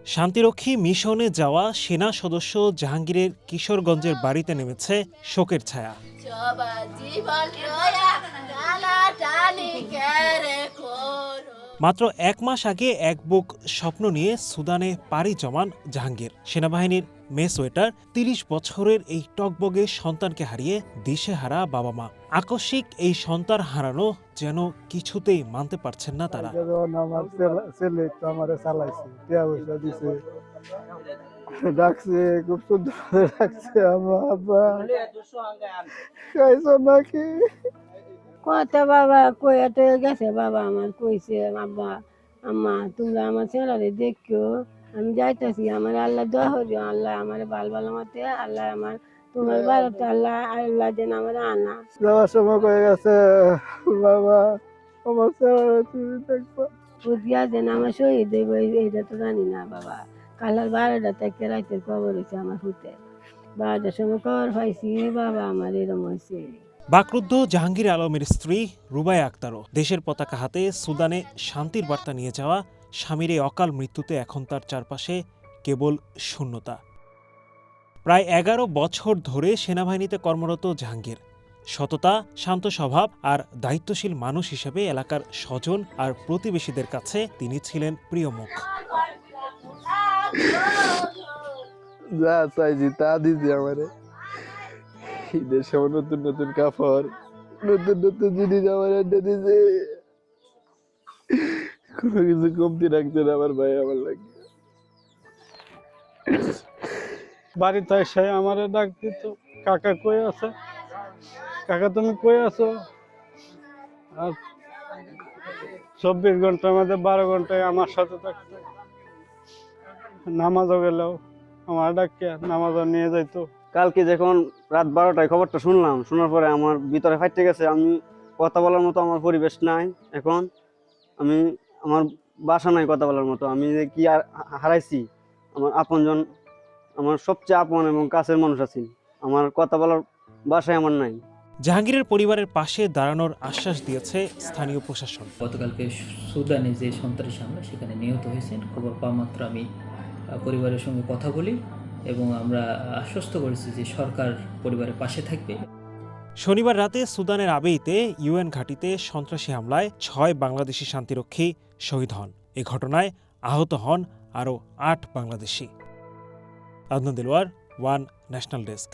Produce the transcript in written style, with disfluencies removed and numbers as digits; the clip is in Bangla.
শান্তিরক্ষী মিশনে যাওয়া সেনা সদস্য জাহাঙ্গীরের কিশোরগঞ্জের বাড়িতে নেমেছে শোকের ছায়া। মাত্র 1 মাস আগে এক বুক স্বপ্ন নিয়ে সুদানে পাড়ি জমান জাহাঙ্গীর। সেনাবাহিনীর মেস ওয়েটার ৩০ বছরের এই টকবগে সন্তানকে হারিয়ে দিশেহারা বাবা মা। আকস্মিক এই সন্তান হারানো যেন কিছুতেই মানতে পারছেন না তারা। ডাকছে খুব সুন্দর ডাকছে আব্বা খাইছো নাকি কত বাবা কইতে গেছে বাবা আমার কইছে আব্বা আম্মা তোমরা আমার ছেলেরে দেখো আমি যাইতাছি আমার আল্লাহ দোয়া করি আল্লাহ আমার বাল ভালো মতে আল্লাহ আমার তোমার বাড়িতে আল্লাহ আল্লাহ যেন আমার আনা যাওয়ার সময় কয়ে গেছে বাবা আমার ছেলেরে তুমি দেখবা বুঝিয়া যেন আমার শহীদ হইব এইটা তো জানি না বাবা কালার 12টা থেকে রাতের খবর হয়েছে আমার হুতে 12টার সময় খবর পাইছি বাবা আমার এরম হয়েছে। বাকরুদ্ধ জাহাঙ্গীর আলমের স্ত্রী রুবায়া আক্তারও দেশের পতাকা হাতে সুদানে শান্তির বার্তা নিয়ে যাওয়া স্বামীর এই অকাল মৃত্যুতে এখন তার চারপাশে কেবল শূন্যতা। প্রায় 11 বছর ধরে সেনাবাহিনীতে কর্মরত জাহাঙ্গীর সততা, শান্ত স্বভাব আর দায়িত্বশীল মানুষ হিসেবে এলাকার স্বজন আর প্রতিবেশীদের কাছে তিনি ছিলেন প্রিয় মুখ। যা চাইছি তা দিছি আমারে ঈদের সময় নতুন নতুন কাপড় নতুন নতুন জিনিস আমার এনে দিছে কোনো কিছু কমতি রাখছে না আমার ভাই আমার লাগে। বাড়িতে এসে আমারে ডাক দিত কাকা কই আছে কাকা তুমি কই আছো আর 24 ঘন্টার মধ্যে 12 ঘন্টায় আমার সাথে থাকতো নামাজও গেলেও আমার ডাকে নামাজও নিয়ে যাইতো। কালকে যখন রাত 12টায় খবরটা শুনলাম শোনার পরে আমার ভিতরে ফাইটে গেছে। আমি কথা বলার মতো আমার পরিবেশ নাই। এখন আমি আমার বাসা নাই কথা বলার মতো। আমি যে কি হারাইছি আমার আপনজন আমার সবচেয়ে আপন এবং কাছের মানুষ আছেন আমার কথা বলার বাসায় আমার নাই। জাহাঙ্গীরের পরিবারের পাশে দাঁড়ানোর আশ্বাস দিয়েছে স্থানীয় প্রশাসন। গতকালকে সুদানে যে সন্ত্রাসী হামলা সেখানে নিহত হয়েছেন খবর পাওয়া মাত্র আমি পরিবারের সঙ্গে কথা বলি এবং আমরা আশ্বস্ত করেছি যে সরকার পরিবারের পাশে থাকবে। শনিবার রাতে সুদানের আবেইতে ইউএন ঘাঁটিতে সন্ত্রাসী হামলায় 6 বাংলাদেশি শান্তিরক্ষী শহীদ হন। এ ঘটনায় আহত হন আরও 8 Bangladeshi. Adnan Dilwar, one national desk.